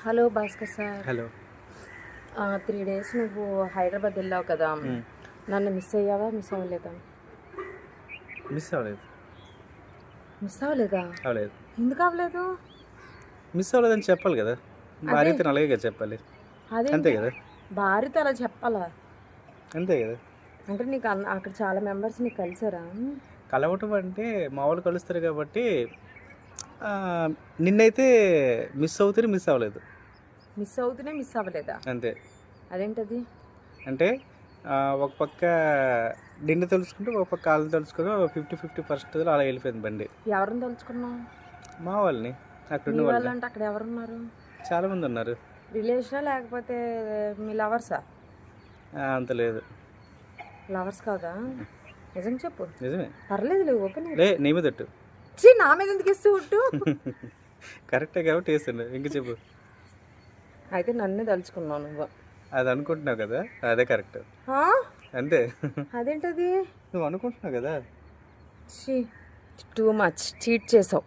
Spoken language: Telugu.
Hello Bhaskar sir. Hello. 3 days నువ్వు హైదరాబాద్ వెళ్ళావు కదా, నన్ను మిస్ అయ్యావా? మిస్ అవ్వలేదా? మిస్ అవ్వలేదు. మిస్ అవ్వలేదా? అవ్వలేదు. ఎందుకు అవ్వలేదు? మిస్ అవ్వలేదని చెప్పాలి కదా, భార్యతో అలాగే కదా చెప్పాలి. అదే అంతే కదా, భార్యతో అలా చెప్పాలా? అంతే కదా. అంటే నీకు అక్కడ చాలా మెంబర్స్ నీకు కలిసారా? కలవటం అంటే మామూలు కలుస్తారు కాబట్టి నిన్నైతే మిస్ అవుతూనే మిస్ అవ్వలేదు. మిస్ అవుతూనే మిస్ అవ్వలేదా? అంతే. అదేంటది? అంటే ఒక పక్క డిండి తెలుసుకుంటూ ఒక పక్క కాళ్ళని తెలుసుకుని 50-50% అలా వెళ్ళిపోయింది బండి. ఎవరిని తలుచుకున్నావు? మా వాళ్ళని, అక్కడ మీ ఉన్న వాళ్ళు వాళ్ళు అంటే అక్కడ ఎవరున్నారు? చాలామంది ఉన్నారు. రిలేషనా లేకపోతే మీ లవర్సా? అంత లేదు. లవర్స్ కాదా? నిజం చెప్పు. నిజమే. పర్లేదు ఓపెన్ నీ మీద ఒట్టు. నా మీద ఎందుకు ఇస్తూ ఉంటూ? కరెక్టే కాబట్టి వేస్తుండే. ఇంక చెప్పు. అయితే నన్ను తలుచుకున్నావు నువ్వు. అది అనుకుంటున్నావు కదా, అదే కరెక్ట్. అంతే. అదేంటది? నువ్వు అనుకుంటున్నావు కదా. టూ మచ్ చీట్ చేసావు.